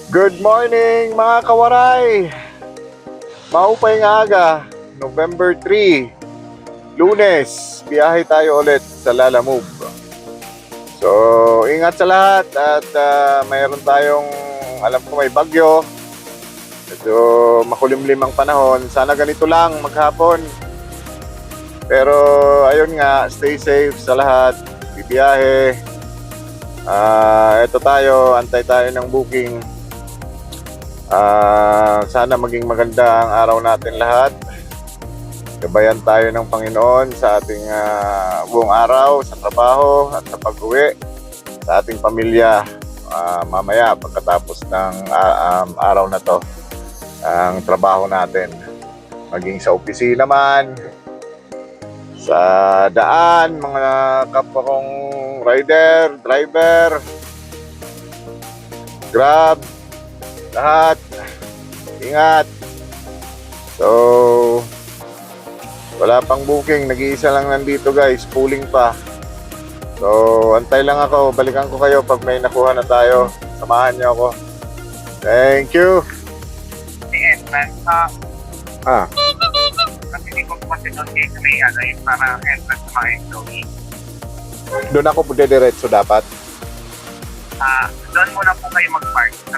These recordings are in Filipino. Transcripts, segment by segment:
Good morning mga kawaray! Maupay nga aga, November 3, Lunes, biyahe tayo ulit sa Lalamove. So, ingat sa lahat at mayroon tayong, alam ko may bagyo. Medyo makulimlim ang panahon. Sana ganito lang maghapon. Pero ayun nga, stay safe sa lahat. Bibiyahe. Ito tayo, antay tayo ng booking. Sana maging maganda ang araw natin lahat. Gabayan tayo ng Panginoon sa ating buong araw, sa trabaho at sa pag-uwi sa ating pamilya mamaya pagkatapos ng araw na to, ang trabaho natin. Maging sa opisina man, sa daan, mga kapwa kong rider, driver, Grab, lahat, ingat. So, wala pang booking, nag-iisa lang nandito guys, pooling pa. So, antay lang ako, balikan ko kayo pag may nakuha na tayo. Samahan niyo ako. Thank you. Yes, kasi hindi ko kasi doon dito may yung para entrance sa mga employee. Doon ako diretso dapat. Doon muna po kayo mag-park sa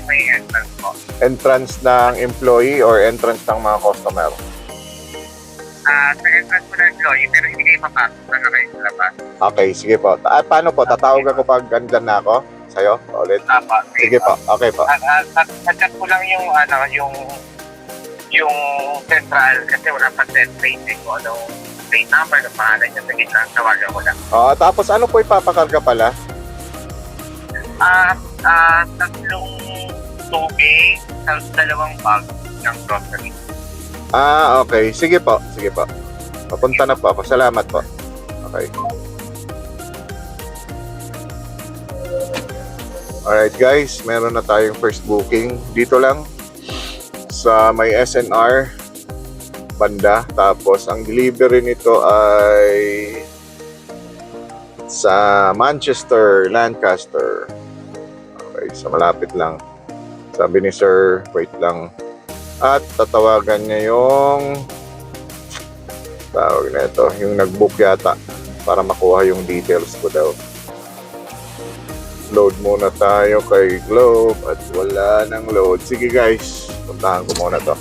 may entrance po. Entrance ng employee or entrance ng mga customer? Sa entrance po ng employee, pero hindi kayo papasok na kayo sa labas. Okay, sige po. Paano po? Tatawag ako pag andyan na ako? Sa'yo? Ulit? Sige po. Okay po. Nag-chat ko lang yung central kasi wala pa set plate ko plate number ng pangalan niya sa gitna. Tawagan ko lang. Tapos ano po ipapakarga pala? Tatlong tubig, tapos 2 bag ng grocery. Okay. Sige po. Sige po. Papunta na po ako. Salamat po. Okay. Alright guys, meron na tayong first booking. Dito lang sa may SNR banda. Tapos ang delivery nito ay sa Manchester, Lancaster. Okay, so malapit lang. Sabi ni sir, wait lang. At tatawagan niya yung tawag na ito, yung nag-book yata para makuha yung details ko daw. Load muna tayo kay Globe at wala nang load. Sige guys, puntahan ko muna to.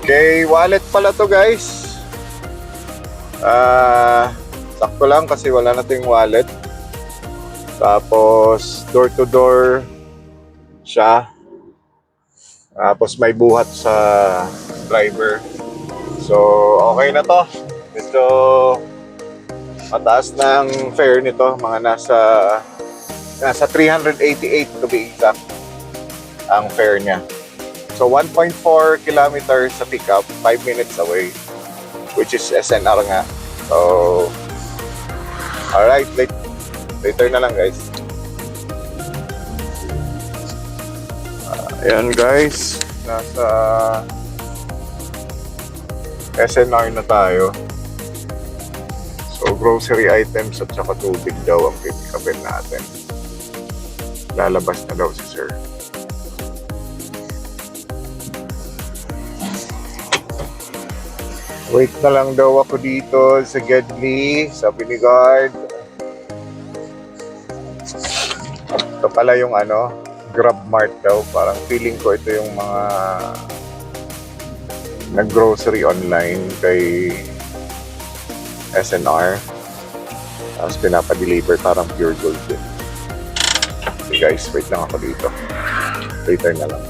Okay, wallet pala to guys. Sakto lang kasi wala na tayong wallet. Tapos door to door siya. Tapos may buhat sa driver. So, okay na to. Medyo mataas ng fare nito. Mga nasa 388 to be exact ang fare niya. So, 1.4 kilometers sa pickup, 5 minutes away. Which is SNR nga. So, alright. Later na lang guys. Ayan guys, nasa SNR na tayo. So grocery items at saka tubig daw ang pipikapin natin. Lalabas na daw si sir. Wait na lang daw ako dito sa Gedli, sabi ni guard. Ito pala yung Grab Mart daw. Parang feeling ko ito yung mga nag-grocery online kay SNR. Tapos pinapa-deliver parang Pure Gold din. So guys, wait lang ako dito. Later na lang.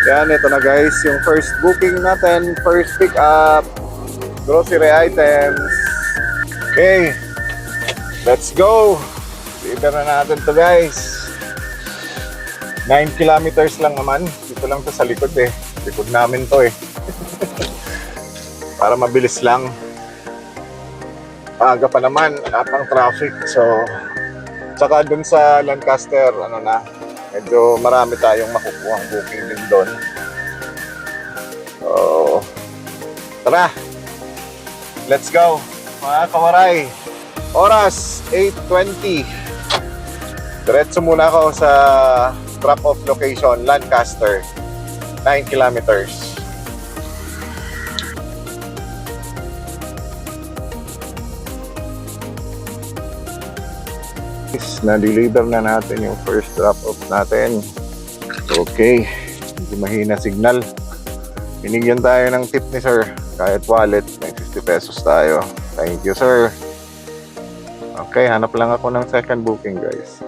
Yan, ito na guys. Yung first booking natin. First pick up. Grocery items. Okay. Let's go! Deliver na natin to guys. 9 kilometers lang naman. Dito lang to sa likod eh. Likod namin to eh. Para mabilis lang. Maaga pa naman. Napang traffic. So, tsaka dun sa Lancaster, medyo marami tayong makukuhang booking din doon. So, tara! Let's go! mga kawaray. Oras 8:20. Diretso muna ako sa drop-off location, Lancaster, 9 kilometers. Na-deliver na natin yung first drop-off natin. Okay, hindi mahina signal. Binigyan tayo ng tip ni sir. Kahit wallet, may 50 pesos tayo. Thank you, sir. Okay, hanap lang ako ng second booking, guys.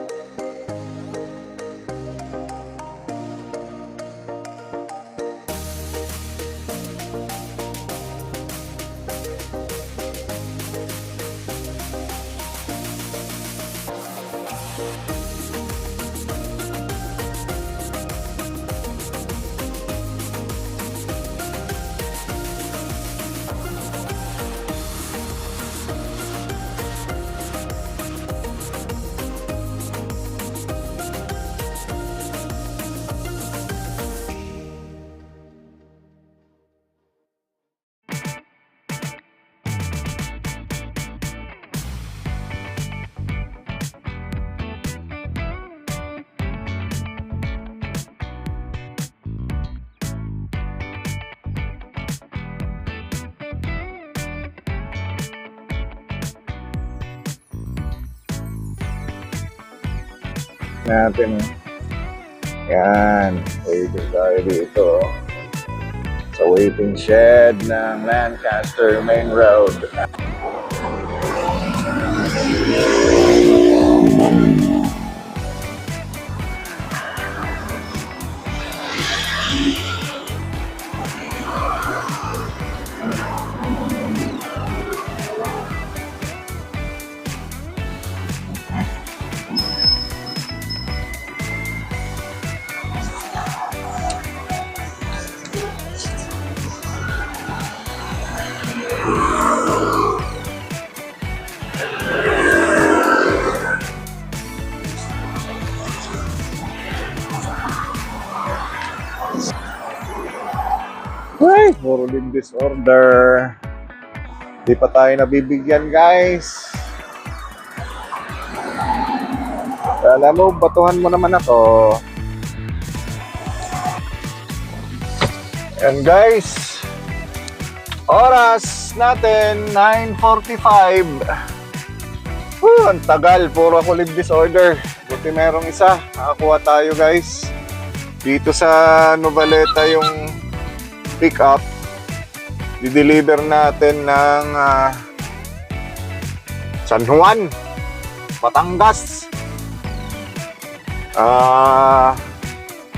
Natin. Yan. Waiting tayo dito. Sa waiting shed ng Lancaster Main Road. Ay, puro din disorder. Di pa tayo nabibigyan, guys. Alam mo, batuhan mo naman ako. And guys, oras natin, 9:45. Ang tagal, puro ako live disorder. Buti merong isa, nakakuha tayo, guys. Dito sa Novaleta yung pick up, i-deliver natin ng San Juan, Batangas.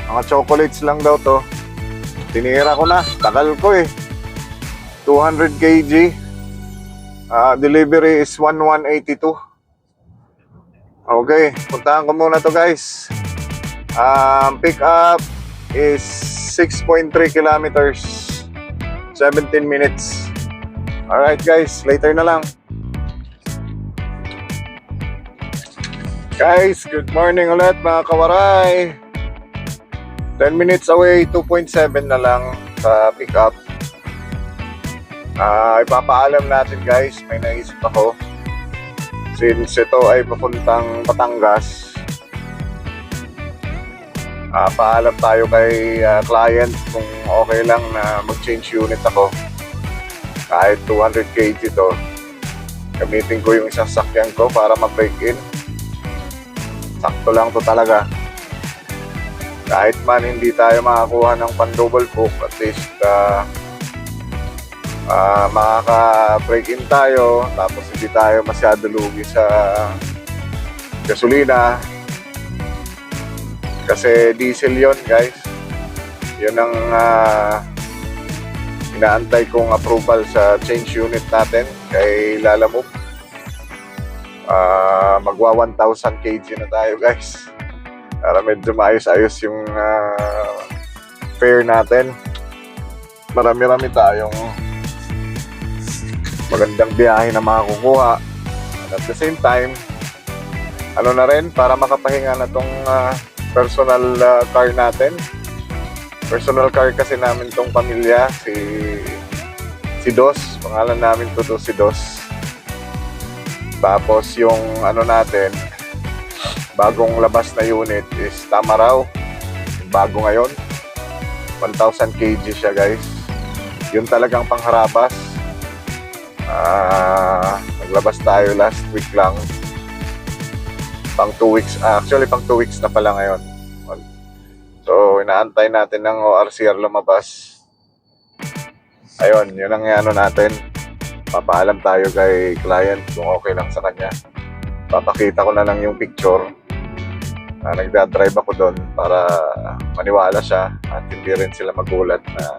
Mga chocolates lang daw to. Tinira ko na, tagal ko eh. 200 kg. Delivery is 1182. Okay, puntahan ko muna to, guys. Pick up is 6.3 kilometers, 17 minutes. Alright, guys, later na lang. Guys, good morning ulit mga kawaray. 10 minutes away, 2.7 na lang sa pick up. Ipapaalam natin, guys, may naisip ako. Since ito ay papuntang Batangas, paalam tayo kay client kung okay lang na mag-change unit ako. Kahit 200 kg to, gamitin ko yung isang sakyan ko para mag-break in. Sakto lang to talaga. Kahit man hindi tayo makakuha ng pan-double cook, at least makaka-break in tayo, tapos hindi tayo masyado lugi sa gasolina. Kasi diesel yon, guys. Yun ang inaantay kong approval sa change unit natin kay Lalamove. Magwa 1,000 kg na tayo, guys. Para medyo maayos-ayos yung fare natin. Marami-rami tayong magandang biyahe na makakukuha. And at the same time, ano na rin, para makapahinga na tong personal car natin. Personal car kasi namin tong pamilya, si Dos. Pangalan namin to si Dos. Tapos yung ano natin, bagong labas na unit is Tamaraw. Bago ngayon. 1,000 kg siya guys. Yun talagang pangharabas. Naglabas tayo last week lang. Pang 2 weeks. Actually pang 2 weeks na pala ngayon. So inaantay natin ng ORCR lumabas. Ayun, yun ang ano natin. Papaalam tayo kay client kung okay lang sa kanya. Papakita ko na lang yung picture. Nagdadrive ako doon para maniwala siya at hindi rin sila magulat na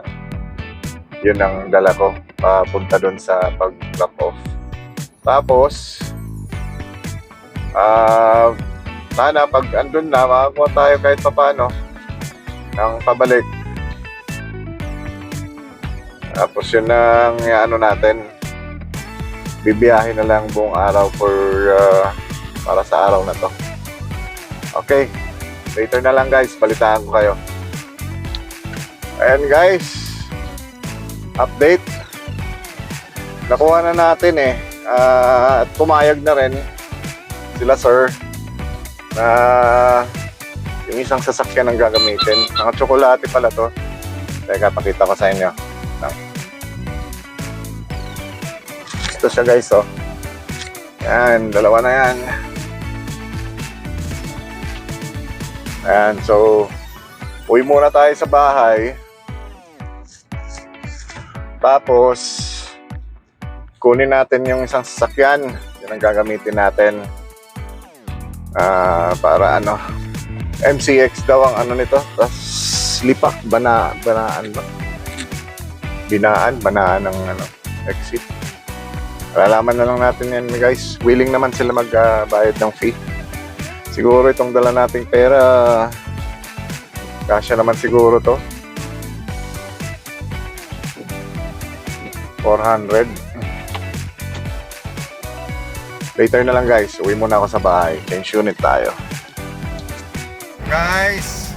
yun ang dala ko papunta doon sa pag-drop off. Tapos sana pag andun na makakuha tayo kahit papano ng pabalik. Tapos yun ang ano natin, bibiyahin na lang buong araw para sa araw na to. Okay, later na lang guys, balitaan ko kayo. Ayan guys, update. Nakuha na natin at pumayag na rin sila sir na yung isang sasakyan ang gagamitin. Naka-tsokolate pala to. Teka, pakita ko sa inyo. Ito siya guys, oh. Yan, dalawa na yan. Ayan, so uwi muna tayo sa bahay. Tapos kunin natin yung isang sasakyan. Yan ang gagamitin natin. Para ano, MCX daw ang ano nito. Tapos lipak, banaan ng ano, exit. Lalaman na lang natin yan guys. Willing naman sila magbayad ng fee. Siguro itong dala nating pera, kasya naman siguro to. 400. Later na lang guys. Uwi muna ako sa bahay. Change unit tayo. Guys,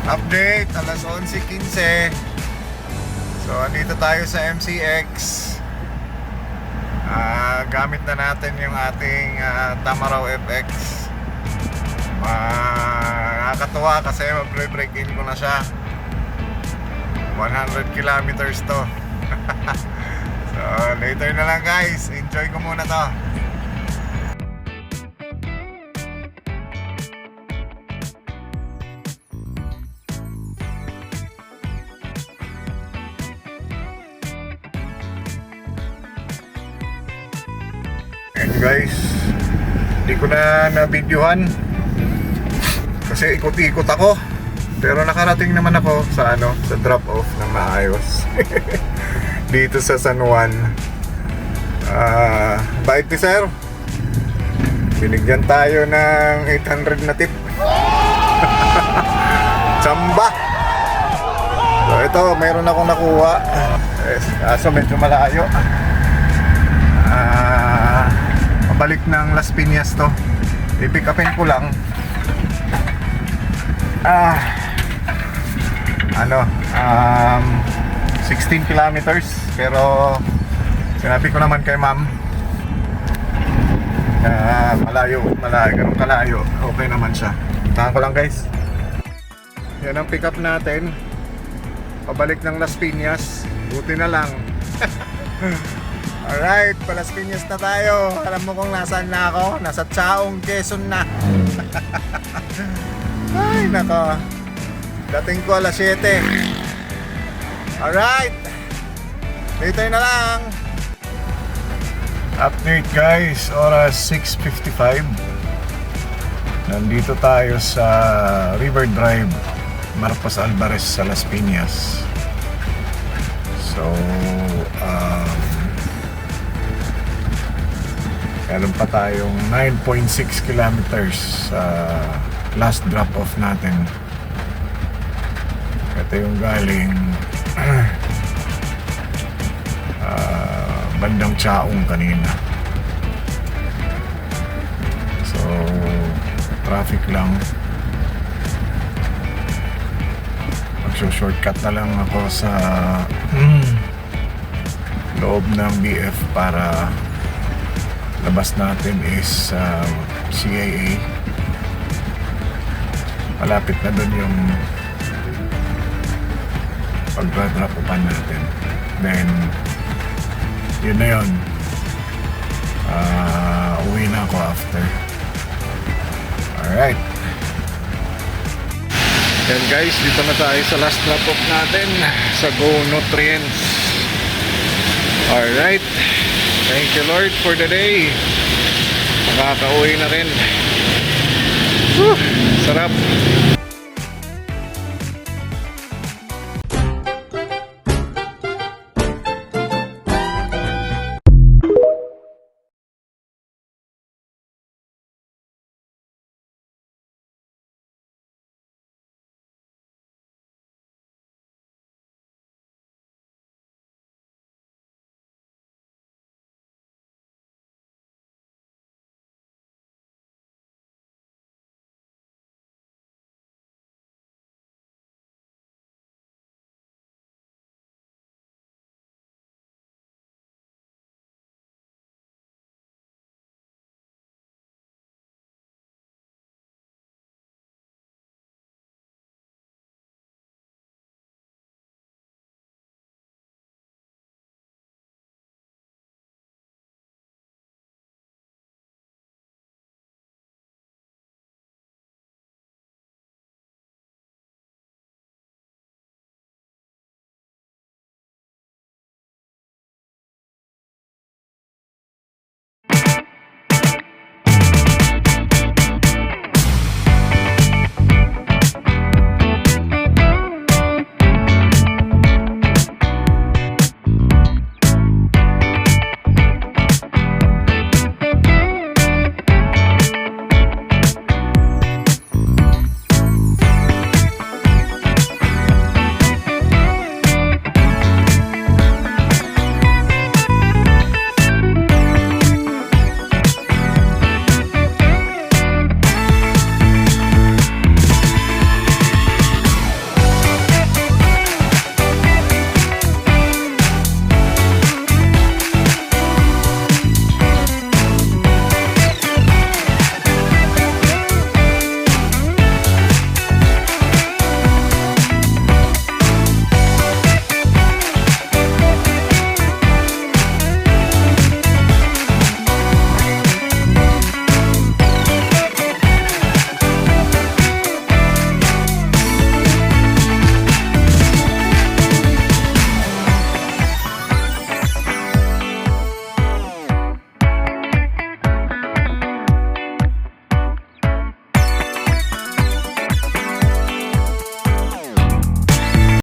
update. Alas 11:15. So, andito tayo sa MCX. Gamit na natin yung ating Tamaraw FX. Nakakatuwa kasi mag-break in ko na siya. 100 kilometers to. So later na lang guys, enjoy ko muna to. And guys, hindi ko na na-videohan kasi ikot-ikot ako, pero nakarating naman ako sa ano, sa drop off ng maayos. Dito sa San Juan. Bait ni sir, binigyan tayo ng 800 na tip. Tsamba. So ito, mayroon akong nakuha. So medyo malayo. Pabalik ng Las Piñas to. I-pick upin ko lang. 16 kilometers, pero sinabi ko naman kay ma'am, malayo, ganun kalayo, okay naman siya. Tahan ko lang guys. Yan ang pick up natin, pabalik ng Las Piñas. Buti na lang. Alright, pa Las Piñas na tayo. Alam mo kung nasaan na ako? Nasa Chaong, Quezon na. Ay nako, dating ko alas 7. Alright, later na lang. Update guys, oras 6:55. Nandito tayo sa River Drive, Marcos Alvarez sa Las Piñas. So meron pa tayong 9.6 kilometers sa last drop off natin. Ito yung galing bandang Chaong kanina. So traffic lang. Magso-shortcut na lang ako sa loob ng BF para labas natin is CAA. Malapit na doon yung pag-drop upan natin. Then yun na yun. Uwi na ako after. Alright. Yan guys, dito na tayo sa last drop off natin sa Go Nutrients. Alright. Thank you Lord for the day. Makakauwi na rin. Whew, sarap.